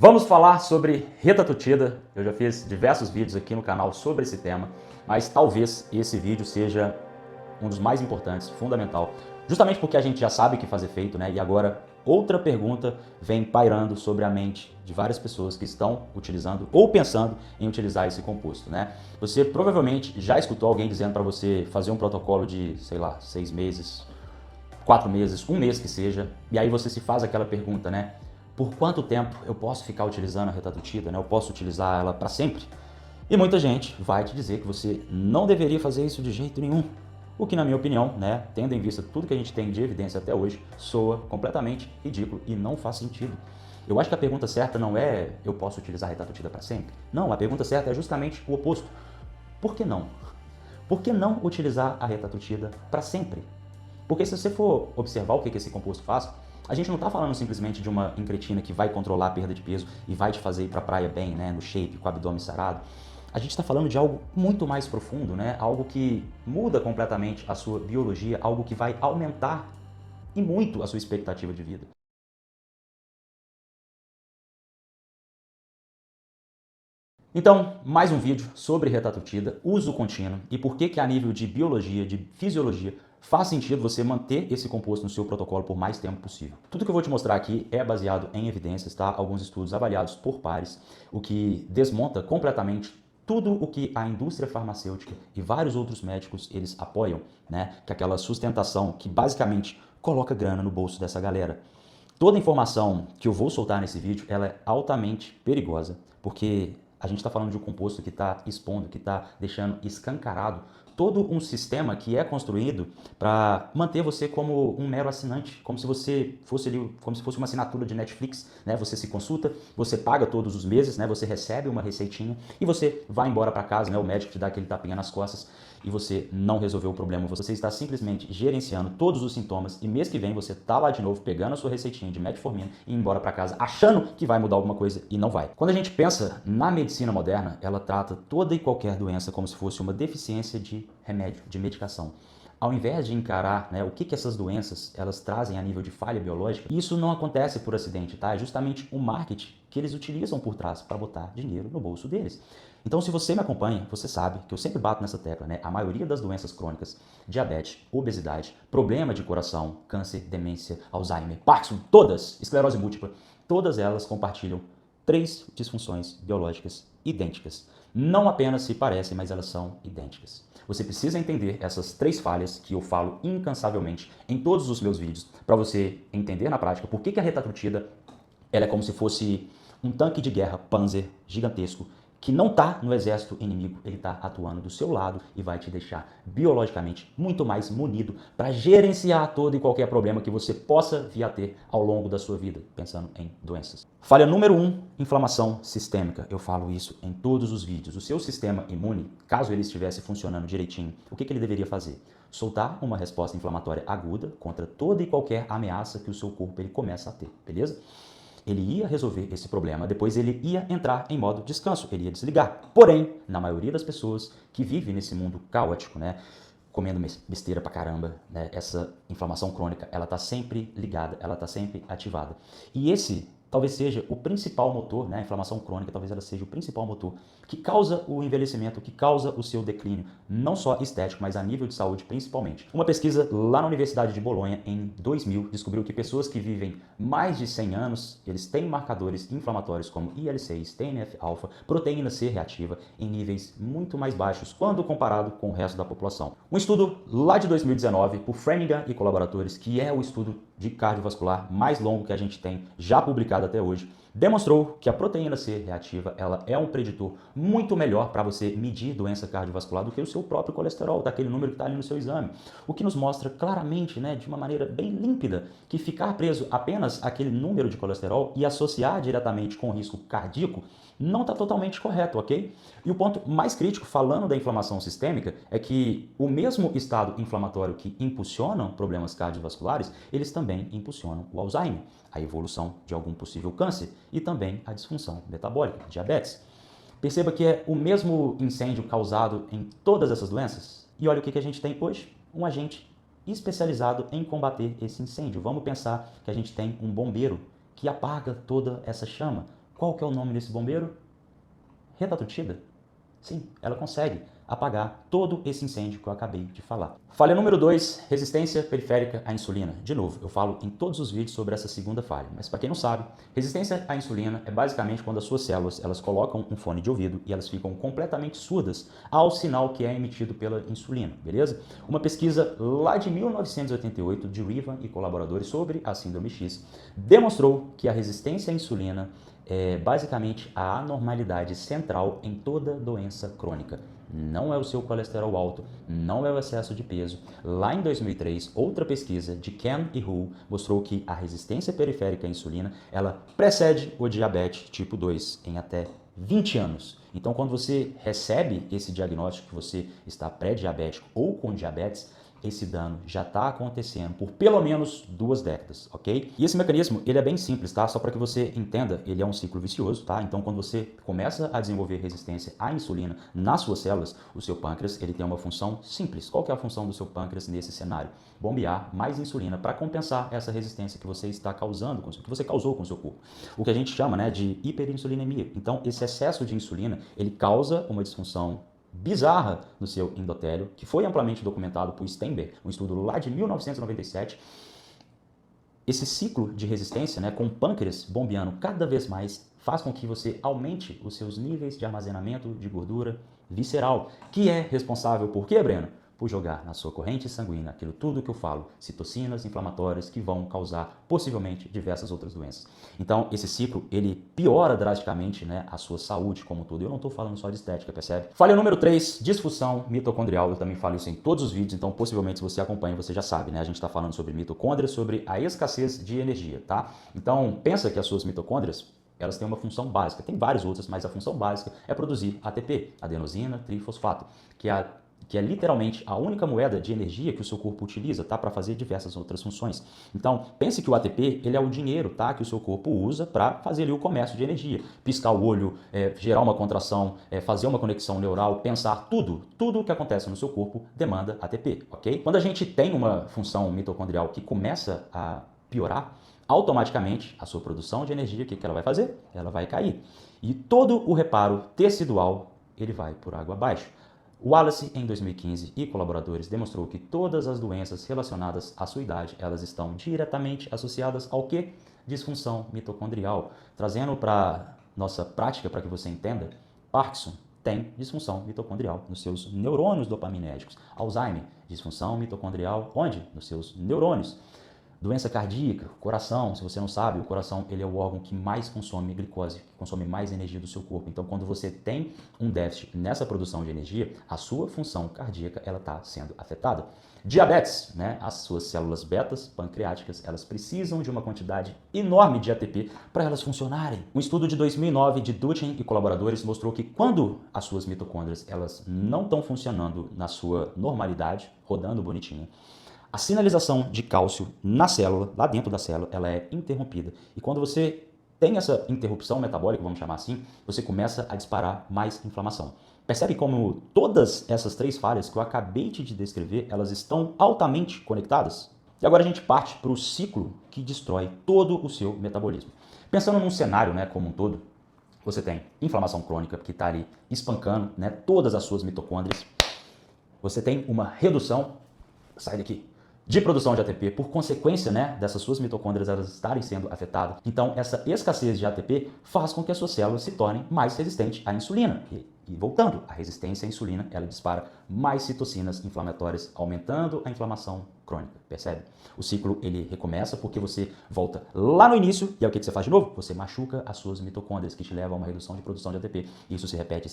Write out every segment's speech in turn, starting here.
Vamos falar sobre retatutida. Eu já fiz diversos vídeos aqui no canal sobre esse tema, mas talvez esse vídeo seja um dos mais importantes, fundamental, justamente porque a gente já sabe o que fazer feito, né? E agora outra pergunta vem pairando sobre a mente de várias pessoas que estão utilizando ou pensando em utilizar esse composto, né? Você provavelmente já escutou alguém dizendo para você fazer um protocolo de, sei lá, 6 meses, 4 meses, 1 mês que seja, e aí você se faz aquela pergunta, né? Por quanto tempo eu posso ficar utilizando a retatutida, né? Eu posso utilizar ela para sempre? E muita gente vai te dizer que você não deveria fazer isso de jeito nenhum. O que, na minha opinião, né, tendo em vista tudo que a gente tem de evidência até hoje, soa completamente ridículo e não faz sentido. Eu acho que a pergunta certa não é eu posso utilizar a retatutida para sempre? Não, a pergunta certa é justamente o oposto. Por que não? Por que não utilizar a retatutida para sempre? Porque se você for observar o que esse composto faz, a gente não está falando simplesmente de uma incretina que vai controlar a perda de peso e vai te fazer ir para a praia bem, né, no shape, com o abdômen sarado. A gente está falando de algo muito mais profundo, né? Algo que muda completamente a sua biologia, algo que vai aumentar e muito a sua expectativa de vida. Então, mais um vídeo sobre retatutida, uso contínuo e por que a nível de biologia, de fisiologia, faz sentido você manter esse composto no seu protocolo por mais tempo possível. Tudo que eu vou te mostrar aqui é baseado em evidências, tá? Alguns estudos avaliados por pares, o que desmonta completamente tudo o que a indústria farmacêutica e vários outros médicos eles apoiam, né? Que é aquela sustentação que basicamente coloca grana no bolso dessa galera. Toda a informação que eu vou soltar nesse vídeo, ela é altamente perigosa, porque a gente está falando de um composto que está expondo, que está deixando escancarado todo um sistema que é construído para manter você como um mero assinante, como se você fosse ali, como se fosse uma assinatura de Netflix, né? Você se consulta, você paga todos os meses, né? Você recebe uma receitinha e você vai embora para casa, né? O médico te dá aquele tapinha nas costas e você não resolveu o problema. Você está simplesmente gerenciando todos os sintomas e mês que vem você tá lá de novo pegando a sua receitinha de metformina e ir embora para casa achando que vai mudar alguma coisa e não vai. Quando a gente pensa na medicina moderna, ela trata toda e qualquer doença como se fosse uma deficiência de remédio, de medicação. Ao invés de encarar, né, o que essas doenças elas trazem a nível de falha biológica, isso não acontece por acidente, tá? É justamente o marketing que eles utilizam por trás para botar dinheiro no bolso deles. Então, se você me acompanha, você sabe que eu sempre bato nessa tecla, né? A maioria das doenças crônicas, diabetes, obesidade, problema de coração, câncer, demência, Alzheimer, Parkinson, todas, esclerose múltipla, todas elas compartilham 3 disfunções biológicas idênticas. Não apenas se parecem, mas elas são idênticas. Você precisa entender essas 3 falhas que eu falo incansavelmente em todos os meus vídeos para você entender na prática por que a retatutida ela é como se fosse um tanque de guerra Panzer gigantesco que não está no exército inimigo, ele está atuando do seu lado e vai te deixar biologicamente muito mais munido para gerenciar todo e qualquer problema que você possa vir a ter ao longo da sua vida, pensando em doenças. Falha número 1, inflamação sistêmica. Eu falo isso em todos os vídeos. O seu sistema imune, caso ele estivesse funcionando direitinho, o que ele deveria fazer? Soltar uma resposta inflamatória aguda contra toda e qualquer ameaça que o seu corpo ele começa a ter, beleza? Ele ia resolver esse problema, depois ele ia entrar em modo descanso, ele ia desligar. Porém, na maioria das pessoas que vivem nesse mundo caótico, né, comendo besteira pra caramba, né, essa inflamação crônica, ela tá sempre ligada, ela tá sempre ativada. E esse talvez seja o principal motor, né, a inflamação crônica, talvez ela seja o principal motor que causa o envelhecimento, que causa o seu declínio, não só estético, mas a nível de saúde principalmente. Uma pesquisa lá na Universidade de Bolonha, em 2000, descobriu que pessoas que vivem mais de 100 anos, eles têm marcadores inflamatórios como IL-6, TNF-alfa, proteína C reativa, em níveis muito mais baixos quando comparado com o resto da população. Um estudo lá de 2019, por Framingham e colaboradores, que é o estudo de cardiovascular mais longo que a gente tem, já publicado até hoje, demonstrou que a proteína C reativa ela é um preditor muito melhor para você medir doença cardiovascular do que o seu próprio colesterol, daquele número que está ali no seu exame. O que nos mostra claramente, né, de uma maneira bem límpida, que ficar preso apenas àquele número de colesterol e associar diretamente com o risco cardíaco não está totalmente correto, ok? E o ponto mais crítico, falando da inflamação sistêmica, é que o mesmo estado inflamatório que impulsiona problemas cardiovasculares, eles também impulsionam o Alzheimer, a evolução de algum possível câncer e também a disfunção metabólica, diabetes. Perceba que é o mesmo incêndio causado em todas essas doenças. E olha o que a gente tem hoje, um agente especializado em combater esse incêndio. Vamos pensar que a gente tem um bombeiro que apaga toda essa chama. Qual que é o nome desse bombeiro? Retatutida. Sim, ela consegue apagar todo esse incêndio que eu acabei de falar. Falha número 2, resistência periférica à insulina. De novo, eu falo em todos os vídeos sobre essa segunda falha, mas para quem não sabe, resistência à insulina é basicamente quando as suas células elas colocam um fone de ouvido e elas ficam completamente surdas ao sinal que é emitido pela insulina, beleza? Uma pesquisa lá de 1988 de Rivan e colaboradores sobre a síndrome X demonstrou que a resistência à insulina é basicamente a anormalidade central em toda doença crônica. Não é o seu colesterol alto, não é o excesso de peso. Lá em 2003, outra pesquisa de Ken e Hu mostrou que a resistência periférica à insulina, ela precede o diabetes tipo 2 em até 20 anos. Então, quando você recebe esse diagnóstico que você está pré-diabético ou com diabetes, esse dano já está acontecendo por pelo menos 2 décadas, ok? E esse mecanismo, ele é bem simples, tá? Só para que você entenda, ele é um ciclo vicioso, tá? Então, quando você começa a desenvolver resistência à insulina nas suas células, o seu pâncreas, ele tem uma função simples. Qual que é a função do seu pâncreas nesse cenário? Bombear mais insulina para compensar essa resistência que você está causando, que você causou com o seu corpo. O que a gente chama, né, de hiperinsulinemia. Então, esse excesso de insulina, ele causa uma disfunção bizarra no seu endotélio, que foi amplamente documentado por Steinberg, um estudo lá de 1997. Esse ciclo de resistência, né, com o pâncreas bombeando cada vez mais, faz com que você aumente os seus níveis de armazenamento de gordura visceral, que é responsável por quê, Breno? Por jogar na sua corrente sanguínea aquilo tudo que eu falo, citocinas inflamatórias que vão causar possivelmente diversas outras doenças. Então, esse ciclo, ele piora drasticamente, né, a sua saúde como um todo. Eu não estou falando só de estética, percebe? Falha número 3, disfunção mitocondrial. Eu também falo isso em todos os vídeos, então possivelmente se você acompanha, você já sabe, né? A gente está falando sobre mitocôndrias, sobre a escassez de energia, tá? Então, pensa que as suas mitocôndrias, elas têm uma função básica. Tem várias outras, mas a função básica é produzir ATP, adenosina trifosfato, que é literalmente a única moeda de energia que o seu corpo utiliza, tá, para fazer diversas outras funções. Então, pense que o ATP, ele é o dinheiro, tá, que o seu corpo usa para fazer ali o comércio de energia. Piscar o olho, gerar uma contração, fazer uma conexão neural, pensar, tudo o que acontece no seu corpo demanda ATP, ok? Quando a gente tem uma função mitocondrial que começa a piorar, automaticamente a sua produção de energia, o que ela vai fazer? Ela vai cair. E todo o reparo tecidual, ele vai por água abaixo. Wallace, em 2015, e colaboradores demonstrou que todas as doenças relacionadas à sua idade, elas estão diretamente associadas ao quê? Disfunção mitocondrial. Trazendo para nossa prática, para que você entenda, Parkinson tem disfunção mitocondrial nos seus neurônios dopaminérgicos. Alzheimer, disfunção mitocondrial, onde? Nos seus neurônios. Doença cardíaca, coração, se você não sabe, o coração ele é o órgão que mais consome glicose, que consome mais energia do seu corpo. Então, quando você tem um déficit nessa produção de energia, a sua função cardíaca ela está sendo afetada. Diabetes, né? As suas células betas pancreáticas, elas precisam de uma quantidade enorme de ATP para elas funcionarem. Um estudo de 2009 de Duchen e colaboradores mostrou que quando as suas mitocôndrias elas não estão funcionando na sua normalidade, rodando bonitinho, a sinalização de cálcio na célula, lá dentro da célula, ela é interrompida. E quando você tem essa interrupção metabólica, vamos chamar assim, você começa a disparar mais inflamação. Percebe como todas essas 3 falhas que eu acabei de descrever, elas estão altamente conectadas? E agora a gente parte para o ciclo que destrói todo o seu metabolismo. Pensando num cenário, né, como um todo, você tem inflamação crônica que está ali espancando, né, todas as suas mitocôndrias. Você tem uma redução, sai daqui, de produção de ATP, por consequência, né, dessas suas mitocôndrias elas estarem sendo afetadas. Então, essa escassez de ATP faz com que as suas células se tornem mais resistentes à insulina. E voltando, a resistência à insulina, ela dispara mais citocinas inflamatórias, aumentando a inflamação crônica, percebe? O ciclo, ele recomeça porque você volta lá no início, e é o que você faz de novo? Você machuca as suas mitocôndrias, que te levam a uma redução de produção de ATP. E isso se repete,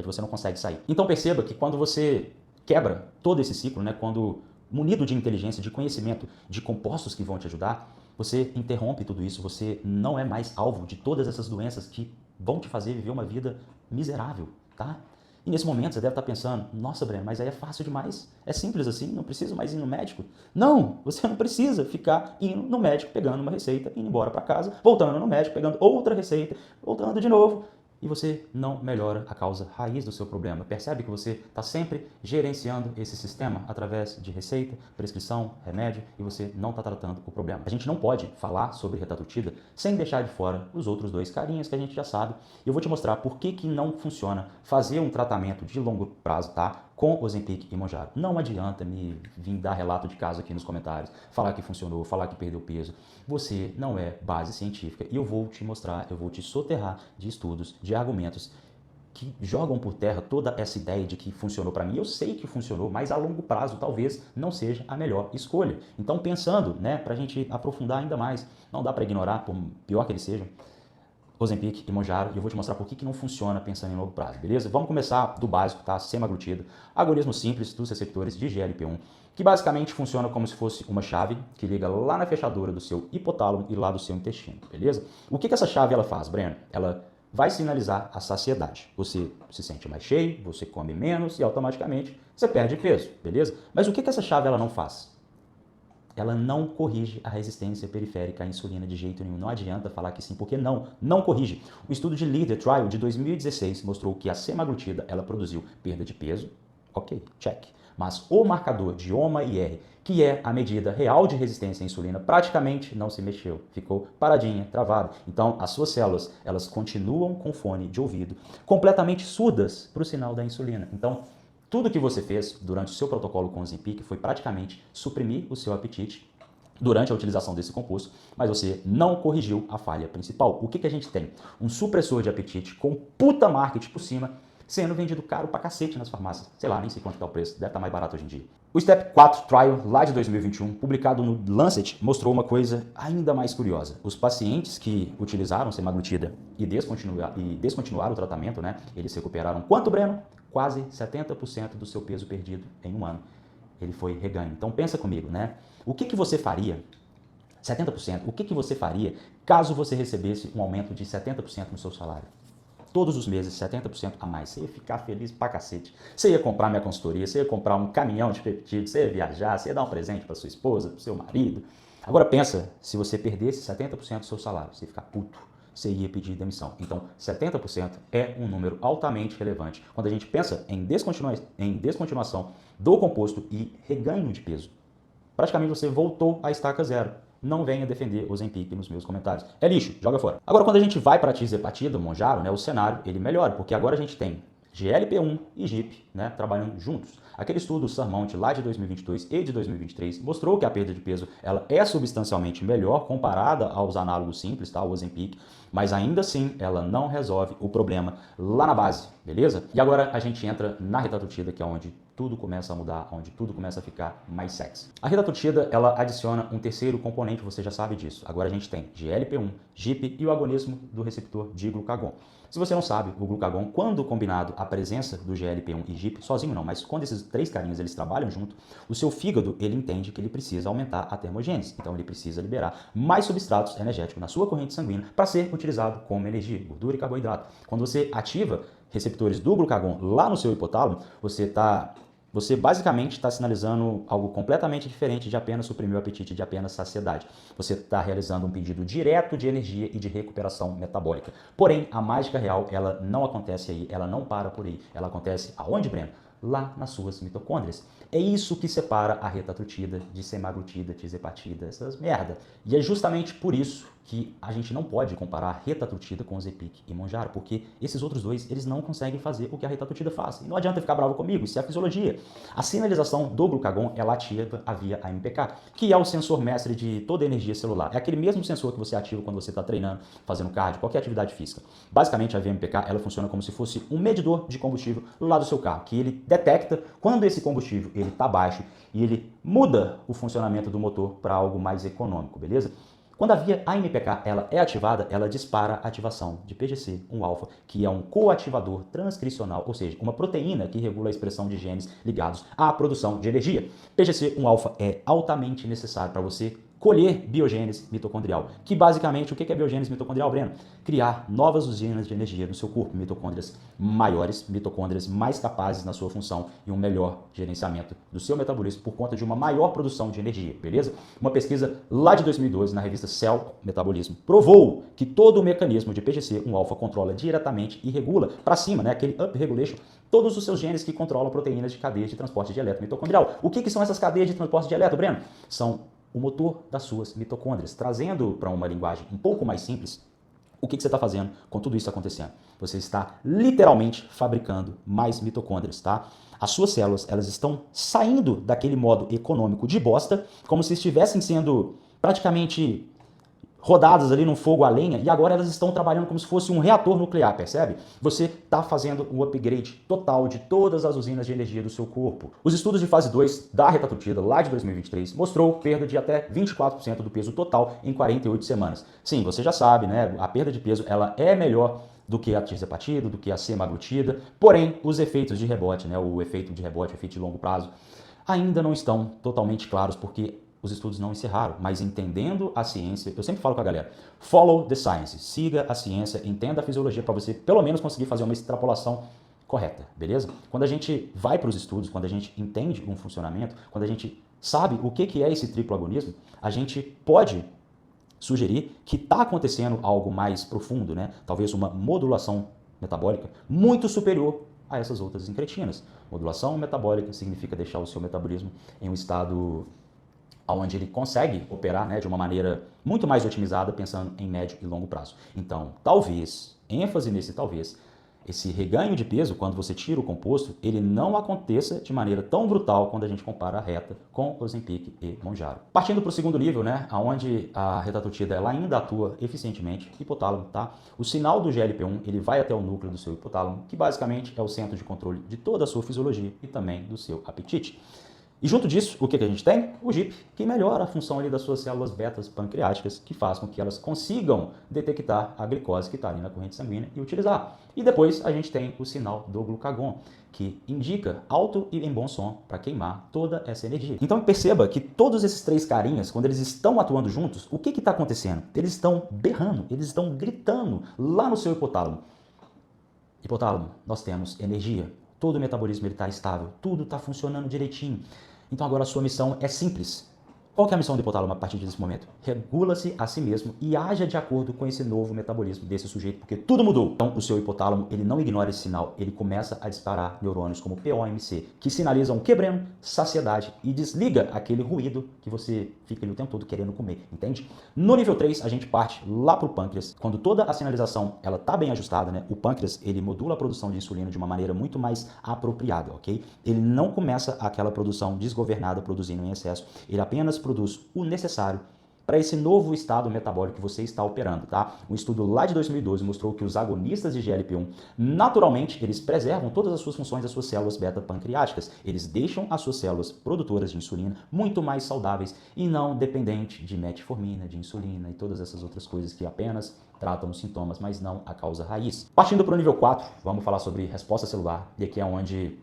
você não consegue sair. Então, perceba que quando você quebra todo esse ciclo, né, quando munido de inteligência, de conhecimento, de compostos que vão te ajudar, você interrompe tudo isso, você não é mais alvo de todas essas doenças que vão te fazer viver uma vida miserável, tá? E nesse momento você deve estar pensando, nossa, Breno, mas aí é fácil demais, é simples assim, não preciso mais ir no médico. Não, você não precisa ficar indo no médico, pegando uma receita, indo embora para casa, voltando no médico, pegando outra receita, voltando de novo. e você não melhora a causa raiz do seu problema. Percebe que você está sempre gerenciando esse sistema através de receita, prescrição, remédio e você não está tratando o problema. A gente não pode falar sobre Retatrutida sem deixar de fora os outros dois carinhas que a gente já sabe. E eu vou te mostrar por que não funciona fazer um tratamento de longo prazo, tá? Com Ozempic e Mounjaro. Não adianta me vir dar relato de caso aqui nos comentários, falar que funcionou, falar que perdeu peso. Você não é base científica e eu vou te mostrar, eu vou te soterrar de estudos, de argumentos que jogam por terra toda essa ideia de que funcionou para mim. Eu sei que funcionou, mas a longo prazo talvez não seja a melhor escolha. Então pensando, né, para a gente aprofundar ainda mais, não dá para ignorar, por pior que eles sejam, Ozempic e Mounjaro, e eu vou te mostrar por que não funciona pensando em longo prazo, beleza? Vamos começar do básico, tá? Semaglutida, agonismo simples dos receptores de GLP-1, que basicamente funciona como se fosse uma chave que liga lá na fechadura do seu hipotálamo e lá do seu intestino, beleza? O que essa chave ela faz, Breno? Ela vai sinalizar a saciedade. Você se sente mais cheio, você come menos e automaticamente você perde peso, beleza? Mas o que essa chave ela não faz? Ela não corrige a resistência periférica à insulina de jeito nenhum. Não adianta falar que sim, porque não corrige. O estudo de Leader Trial de 2016 mostrou que a semaglutida ela produziu perda de peso, ok, check. Mas o marcador de OMA-IR, que é a medida real de resistência à insulina, praticamente não se mexeu, ficou paradinha, travada. Então, as suas células, elas continuam com fone de ouvido, completamente surdas para o sinal da insulina. Então, tudo que você fez durante o seu protocolo com o Ozempic foi praticamente suprimir o seu apetite durante a utilização desse composto, mas você não corrigiu a falha principal. O que a gente tem? Um supressor de apetite com puta marketing por cima, sendo vendido caro pra cacete nas farmácias. Sei lá, nem sei quanto é o preço, deve estar mais barato hoje em dia. O Step 4 Trial, lá de 2021, publicado no Lancet, mostrou uma coisa ainda mais curiosa. Os pacientes que utilizaram semaglutida e descontinuaram o tratamento, né, eles recuperaram quanto, Breno? Quase 70% do seu peso perdido em um ano. Ele foi reganho. Então pensa comigo, né? O que você faria, 70%, o que você faria caso você recebesse um aumento de 70% no seu salário? Todos os meses, 70% a mais. Você ia ficar feliz pra cacete. Você ia comprar minha consultoria, você ia comprar um caminhão de peptídeos, você ia viajar, você ia dar um presente para sua esposa, para seu marido. Agora pensa, se você perdesse 70% do seu salário, você ia ficar puto. Você ia pedir demissão. Então, 70% é um número altamente relevante quando a gente pensa em descontinuação do composto e reganho de peso. Praticamente você voltou à estaca zero. Não venha defender o Ozempic nos meus comentários. É lixo, joga fora. Agora, quando a gente vai para a tirzepatida, Mounjaro, né, o cenário ele melhora, porque agora a gente tem GLP-1 e GIP, né, trabalhando juntos. Aquele estudo Surmount lá de 2022 e de 2023 mostrou que a perda de peso ela é substancialmente melhor comparada aos análogos simples, tá, o Ozempic, mas ainda assim ela não resolve o problema lá na base, beleza? E agora a gente entra na Retatrutida, que é onde tudo começa a mudar, onde tudo começa a ficar mais sexy. A Retatrutida, ela adiciona um terceiro componente, você já sabe disso. Agora a gente tem GLP-1, GIP e o agonismo do receptor de glucagon. Se você não sabe, o glucagon, quando combinado a presença do GLP-1 e GIP, sozinho não, mas quando esses três carinhas eles trabalham junto, o seu fígado ele entende que ele precisa aumentar a termogênese. Então ele precisa liberar mais substratos energéticos na sua corrente sanguínea para ser utilizado como energia, gordura e carboidrato. Quando você ativa receptores do glucagon lá no seu hipotálamo, você basicamente está sinalizando algo completamente diferente de apenas suprimir o apetite, de apenas saciedade. Você está realizando um pedido direto de energia e de recuperação metabólica. Porém, a mágica real, ela não acontece aí, ela não para por aí. Ela acontece aonde, Breno? Lá nas suas mitocôndrias. É isso que separa a Retatrutida de semaglutida, tirzepatida, essas merda. E é justamente por isso que a gente não pode comparar a Retatrutida com o Ozempic e Mounjaro, porque esses outros dois, eles não conseguem fazer o que a Retatrutida faz. E não adianta ficar bravo comigo, isso é a fisiologia. A sinalização do glucagon, ela ativa via AMPK, que é o sensor mestre de toda a energia celular. É aquele mesmo sensor que você ativa quando você está treinando, fazendo cardio, qualquer atividade física. Basicamente, a VMPK, ela funciona como se fosse um medidor de combustível lá do seu carro, que ele detecta quando esse combustível ele está baixo e ele muda o funcionamento do motor para algo mais econômico, beleza? Quando a via AMPK ela é ativada, ela dispara a ativação de PGC-1-alfa, que é um coativador transcricional, ou seja, uma proteína que regula a expressão de genes ligados à produção de energia. PGC-1-alfa é altamente necessário para você colher biogênese mitocondrial, que basicamente, o que é biogênese mitocondrial, Breno? Criar novas usinas de energia no seu corpo, mitocôndrias maiores, mitocôndrias mais capazes na sua função e um melhor gerenciamento do seu metabolismo por conta de uma maior produção de energia, beleza? Uma pesquisa lá de 2012 na revista Cell Metabolismo provou que todo o mecanismo de PGC-1-alfa controla diretamente e regula para cima, né, aquele up regulation, todos os seus genes que controlam proteínas de cadeias de transporte de elétron mitocondrial. O que são essas cadeias de transporte de elétron, Breno? São o motor das suas mitocôndrias. Trazendo para uma linguagem um pouco mais simples, o que você está fazendo com tudo isso acontecendo? Você está literalmente fabricando mais mitocôndrias, tá? As suas células, elas estão saindo daquele modo econômico de bosta, como se estivessem sendo praticamente rodadas ali num fogo a lenha, e agora elas estão trabalhando como se fosse um reator nuclear, percebe? Você está fazendo um upgrade total de todas as usinas de energia do seu corpo. Os estudos de fase 2 da retatrutida, lá de 2023, mostrou perda de até 24% do peso total em 48 semanas. Sim, você já sabe, né? A perda de peso, ela é melhor do que a tirzepatida, do que a semaglutida, porém, os efeitos de rebote, né? O efeito de rebote, o efeito de longo prazo, ainda não estão totalmente claros, porque os estudos não encerraram, mas entendendo a ciência, eu sempre falo com a galera, follow the science, siga a ciência, entenda a fisiologia para você pelo menos conseguir fazer uma extrapolação correta, beleza? Quando a gente vai para os estudos, quando a gente entende um funcionamento, quando a gente sabe o que é esse triplo agonismo, a gente pode sugerir que está acontecendo algo mais profundo, né? Talvez uma modulação metabólica muito superior a essas outras incretinas. Modulação metabólica significa deixar o seu metabolismo em um estado onde ele consegue operar, né, de uma maneira muito mais otimizada, pensando em médio e longo prazo. Então, talvez, ênfase nesse talvez, esse reganho de peso, quando você tira o composto, ele não aconteça de maneira tão brutal quando a gente compara a reta com Ozempic e Mounjaro. Partindo para o segundo nível, né, onde a retatrutida ela ainda atua eficientemente, hipotálamo, tá? O sinal do GLP-1 ele vai até o núcleo do seu hipotálamo, que basicamente é o centro de controle de toda a sua fisiologia e também do seu apetite. E junto disso, o que a gente tem? O GIP, que melhora a função ali das suas células betas pancreáticas, que faz com que elas consigam detectar a glicose que está ali na corrente sanguínea e utilizar. E depois a gente tem o sinal do glucagon, que indica alto e em bom som para queimar toda essa energia. Então perceba que todos esses três carinhas, quando eles estão atuando juntos, o que está acontecendo? Eles estão berrando, eles estão gritando lá no seu hipotálamo. Hipotálamo, nós temos energia, todo o metabolismo está estável, tudo está funcionando direitinho. Então agora a sua missão é simples. Qual que é a missão do hipotálamo a partir desse momento? Regula-se a si mesmo e haja de acordo com esse novo metabolismo desse sujeito, porque tudo mudou. Então o seu hipotálamo, ele não ignora esse sinal, ele começa a disparar neurônios como POMC, que sinalizam quebrando, saciedade e desliga aquele ruído que você fica ali o tempo todo querendo comer, entende? No nível 3, a gente parte lá para o pâncreas. Quando toda a sinalização ela está bem ajustada, né? O pâncreas, ele modula a produção de insulina de uma maneira muito mais apropriada, ok? Ele não começa aquela produção desgovernada, produzindo em excesso, ele apenas produz o necessário para esse novo estado metabólico que você está operando, tá? Um estudo lá de 2012 mostrou que os agonistas de GLP-1, naturalmente, eles preservam todas as suas funções das suas células beta-pancreáticas. Eles deixam as suas células produtoras de insulina muito mais saudáveis e não dependentes de metformina, de insulina e todas essas outras coisas que apenas tratam os sintomas, mas não a causa raiz. Partindo para o nível 4, vamos falar sobre resposta celular, e aqui é onde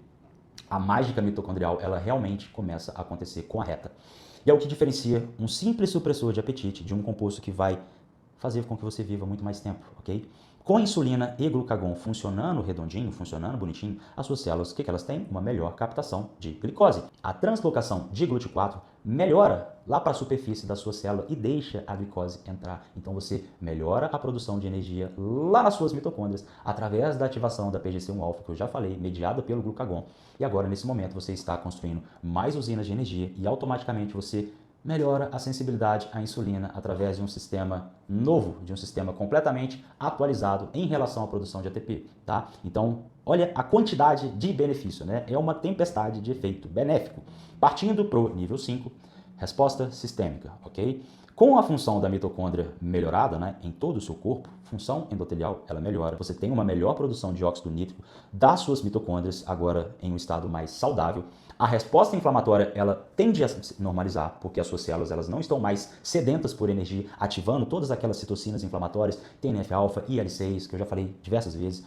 a mágica mitocondrial ela realmente começa a acontecer com a reta. E é o que diferencia um simples supressor de apetite de um composto que vai fazer com que você viva muito mais tempo, ok? Com insulina e glucagon funcionando redondinho, funcionando bonitinho, as suas células, o que elas têm? Uma melhor captação de glicose. A translocação de GLUT4 melhora lá para a superfície da sua célula e deixa a glicose entrar. Então você melhora a produção de energia lá nas suas mitocôndrias através da ativação da PGC-1-alfa, que eu já falei, mediada pelo glucagon. E agora, nesse momento, você está construindo mais usinas de energia e automaticamente você melhora a sensibilidade à insulina através de um sistema novo, de um sistema completamente atualizado em relação à produção de ATP, tá? Então, olha a quantidade de benefício, né? É uma tempestade de efeito benéfico. Partindo para o nível 5, resposta sistêmica, ok? Com a função da mitocôndria melhorada, né, em todo o seu corpo, função endotelial, ela melhora. Você tem uma melhor produção de óxido nítrico das suas mitocôndrias, agora em um estado mais saudável. A resposta inflamatória, ela tende a se normalizar, porque as suas células elas não estão mais sedentas por energia, ativando todas aquelas citocinas inflamatórias, TNF-alfa, IL-6, que eu já falei diversas vezes.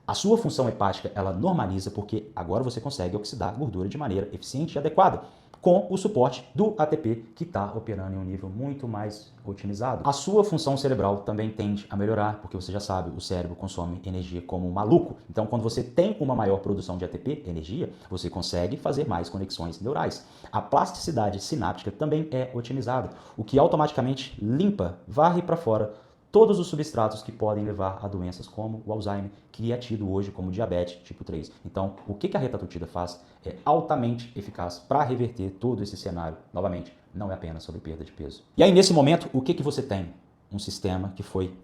A sua função hepática, ela normaliza, porque agora você consegue oxidar gordura de maneira eficiente e adequada. com o suporte do ATP, que está operando em um nível muito mais otimizado. A sua função cerebral também tende a melhorar, porque você já sabe, o cérebro consome energia como um maluco. Então, quando você tem uma maior produção de ATP, energia, você consegue fazer mais conexões neurais. A plasticidade sináptica também é otimizada, o que automaticamente limpa, varre para fora todos os substratos que podem levar a doenças como o Alzheimer, que é tido hoje como diabetes tipo 3. Então, o que a retatutida faz é altamente eficaz para reverter todo esse cenário. Novamente, não é apenas sobre perda de peso. E aí, nesse momento, o que você tem? Um sistema que foi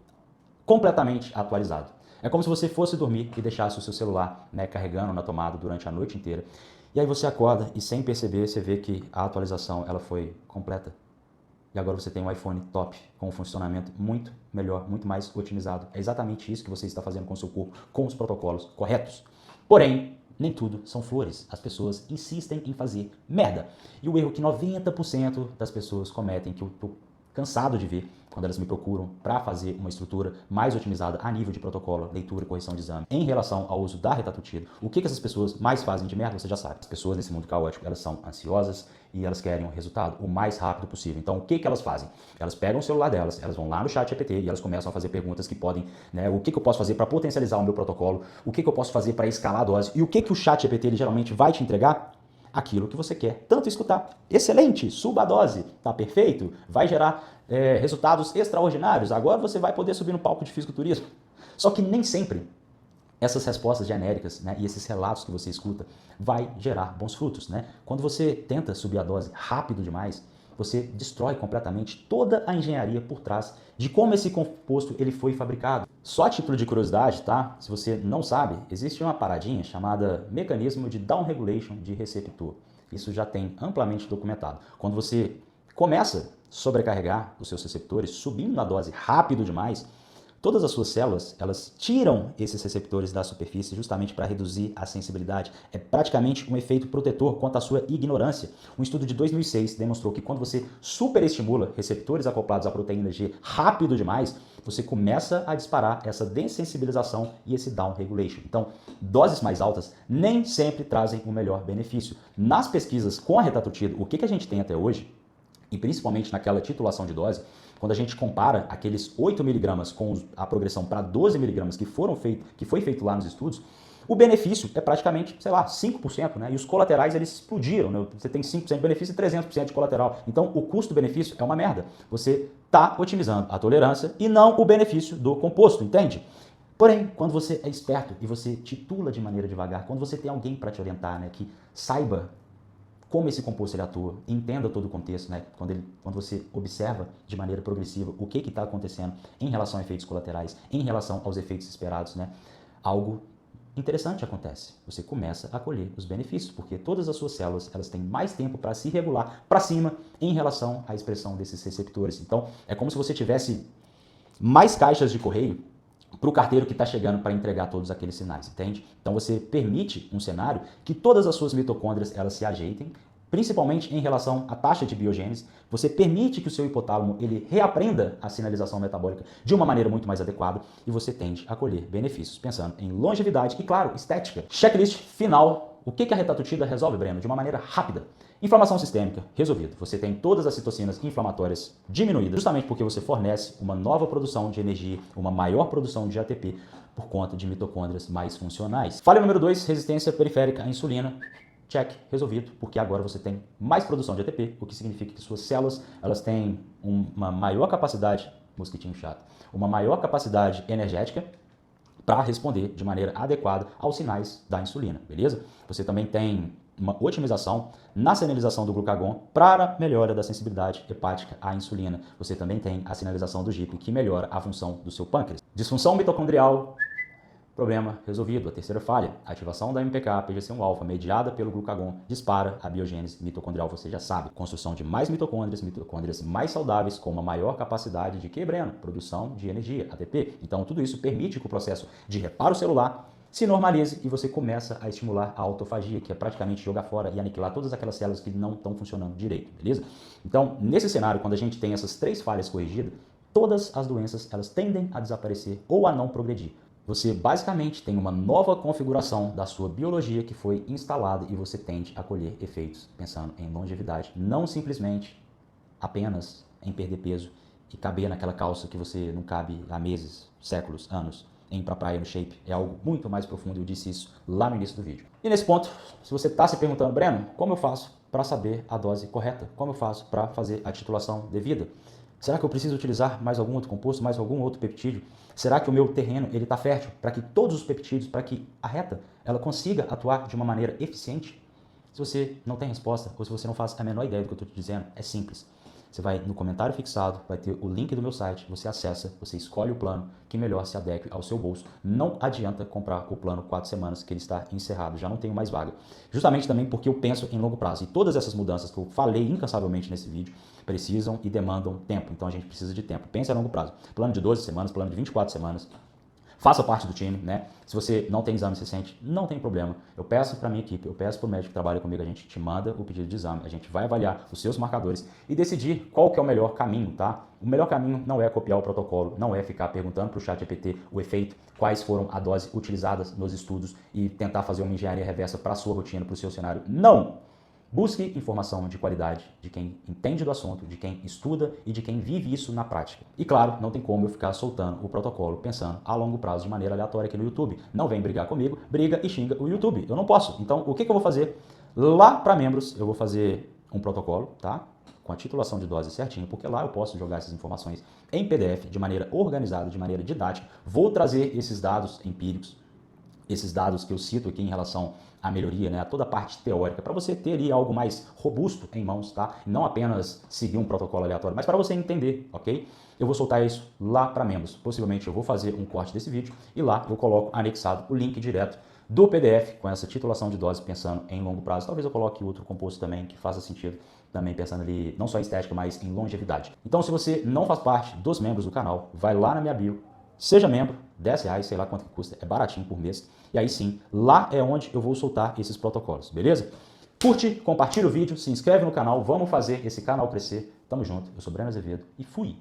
completamente atualizado. É como se você fosse dormir e deixasse o seu celular, né, carregando na tomada durante a noite inteira. E aí você acorda e, sem perceber, você vê que a atualização ela foi completa. E agora você tem um iPhone top, com um funcionamento muito melhor, muito mais otimizado. É exatamente isso que você está fazendo com o seu corpo, com os protocolos corretos. Porém, nem tudo são flores. As pessoas insistem em fazer merda. E o erro que 90% das pessoas cometem, que eu estou cansado de ver quando elas me procuram para fazer uma estrutura mais otimizada a nível de protocolo, leitura e correção de exame, em relação ao uso da retatutida, o que essas pessoas mais fazem de merda, você já sabe. As pessoas nesse mundo caótico, elas são ansiosas e elas querem um resultado o mais rápido possível. Então, o que elas fazem? Elas pegam o celular delas, elas vão lá no chat GPT e elas começam a fazer perguntas que podem, né, o que eu posso fazer para potencializar o meu protocolo, o que eu posso fazer para escalar a dose, e o que o chat GPT ele geralmente vai te entregar? Aquilo que você quer tanto escutar. Excelente, suba a dose, tá perfeito, vai gerar resultados extraordinários, agora você vai poder subir no palco de fisiculturismo. Só que nem sempre essas respostas genéricas, né, e esses relatos que você escuta vai gerar bons frutos. Né? Quando você tenta subir a dose rápido demais, você destrói completamente toda a engenharia por trás de como esse composto ele foi fabricado. Só a título de curiosidade, tá? Se você não sabe, existe uma paradinha chamada mecanismo de downregulation de receptor. Isso já tem amplamente documentado. Quando você começa a sobrecarregar os seus receptores, subindo na dose rápido demais, todas as suas células, elas tiram esses receptores da superfície justamente para reduzir a sensibilidade. É praticamente um efeito protetor contra a sua ignorância. Um estudo de 2006 demonstrou que quando você superestimula receptores acoplados à proteína G rápido demais, você começa a disparar essa dessensibilização e esse downregulation. Então, doses mais altas nem sempre trazem o melhor benefício. Nas pesquisas com a retatutida, o que a gente tem até hoje, e principalmente naquela titulação de dose, quando a gente compara aqueles 8 mg com a progressão para 12 mg que foi feito lá nos estudos, o benefício é praticamente, sei lá, 5%, né? E os colaterais, eles explodiram, né? Você tem 5% de benefício e 300% de colateral. Então, o custo-benefício é uma merda. Você está otimizando a tolerância e não o benefício do composto, entende? Porém, quando você é esperto e você titula de maneira devagar, quando você tem alguém para te orientar, né, que saiba como esse composto ele atua, entenda todo o contexto, né? Quando você observa de maneira progressiva o que está acontecendo em relação a efeitos colaterais, em relação aos efeitos esperados, né? Algo interessante acontece. Você começa a colher os benefícios, porque todas as suas células elas têm mais tempo para se regular para cima em relação à expressão desses receptores. Então, é como se você tivesse mais caixas de correio para o carteiro que está chegando para entregar todos aqueles sinais, entende? Então você permite um cenário que todas as suas mitocôndrias elas se ajeitem, principalmente em relação à taxa de biogênese. Você permite que o seu hipotálamo ele reaprenda a sinalização metabólica de uma maneira muito mais adequada e você tende a colher benefícios, pensando em longevidade e, claro, estética. Checklist final. O que a retatutida resolve, Breno? De uma maneira rápida. Inflamação sistêmica, resolvido. Você tem todas as citocinas inflamatórias diminuídas, justamente porque você fornece uma nova produção de energia, uma maior produção de ATP por conta de mitocôndrias mais funcionais. Falha número 2, resistência periférica à insulina. Check, resolvido, porque agora você tem mais produção de ATP, o que significa que suas células elas têm uma maior capacidade, mosquitinho chato, uma maior capacidade energética para responder de maneira adequada aos sinais da insulina, beleza? Você também tem uma otimização na sinalização do glucagon para melhora da sensibilidade hepática à insulina. Você também tem a sinalização do GIP, que melhora a função do seu pâncreas. Disfunção mitocondrial, problema resolvido. A terceira falha, ativação da MPK, PGC1-alfa, mediada pelo glucagon, dispara a biogênese mitocondrial, você já sabe. Construção de mais mitocôndrias mais saudáveis, com uma maior capacidade de que, Breno? Produção de energia, ATP. Então, tudo isso permite que o processo de reparo celular se normalize e você começa a estimular a autofagia, que é praticamente jogar fora e aniquilar todas aquelas células que não estão funcionando direito, beleza? Então, nesse cenário, quando a gente tem essas 3 falhas corrigidas, todas as doenças elas tendem a desaparecer ou a não progredir. Você basicamente tem uma nova configuração da sua biologia que foi instalada e você tende a colher efeitos pensando em longevidade, não simplesmente apenas em perder peso e caber naquela calça que você não cabe há meses, séculos, anos, em ir pra praia no shape. É algo muito mais profundo, eu disse isso lá no início do vídeo. E nesse ponto, se você está se perguntando, Breno, como eu faço para saber a dose correta? Como eu faço para fazer a titulação devida? Será que eu preciso utilizar mais algum outro composto, mais algum outro peptídeo? Será que o meu terreno está fértil para que todos os peptídeos, para que a reta ela consiga atuar de uma maneira eficiente? Se você não tem resposta ou se você não faz a menor ideia do que eu estou te dizendo, é simples. Você vai no comentário fixado, vai ter o link do meu site, você acessa, você escolhe o plano que melhor se adeque ao seu bolso. Não adianta comprar o plano 4 semanas, que ele está encerrado, já não tenho mais vaga. Justamente também porque eu penso em longo prazo. E todas essas mudanças que eu falei incansavelmente nesse vídeo precisam e demandam tempo. Então a gente precisa de tempo. Pense a longo prazo. Plano de 12 semanas, plano de 24 semanas. Faça parte do time, né? Se você não tem exame recente, não tem problema. Eu peço para minha equipe, eu peço para o médico que trabalha comigo, a gente te manda o pedido de exame, a gente vai avaliar os seus marcadores e decidir qual que é o melhor caminho, tá? O melhor caminho não é copiar o protocolo, não é ficar perguntando para o ChatGPT o efeito, quais foram a dose utilizadas nos estudos e tentar fazer uma engenharia reversa para a sua rotina, para o seu cenário. Não! Busque informação de qualidade, de quem entende do assunto, de quem estuda e de quem vive isso na prática. E claro, não tem como eu ficar soltando o protocolo pensando a longo prazo de maneira aleatória aqui no YouTube. Não vem brigar comigo, briga e xinga o YouTube. Eu não posso. Então, o que eu vou fazer? Lá para membros, eu vou fazer um protocolo, tá? Com a titulação de dose certinho, porque lá eu posso jogar essas informações em PDF de maneira organizada, de maneira didática. Vou trazer esses dados empíricos, esses dados que eu cito aqui em relação à melhoria, né, a toda a parte teórica, para você ter ali algo mais robusto em mãos, tá? E não apenas seguir um protocolo aleatório, mas para você entender, ok? Eu vou soltar isso lá para membros. Possivelmente eu vou fazer um corte desse vídeo e lá eu coloco anexado o link direto do PDF com essa titulação de dose pensando em longo prazo. Talvez eu coloque outro composto também que faça sentido, também pensando ali não só em estética, mas em longevidade. Então, se você não faz parte dos membros do canal, vai lá na minha bio, seja membro, R$10, sei lá quanto que custa, é baratinho por mês. E aí sim, lá é onde eu vou soltar esses protocolos, beleza? Curte, compartilha o vídeo, se inscreve no canal, vamos fazer esse canal crescer. Tamo junto, eu sou Breno Azevedo e fui!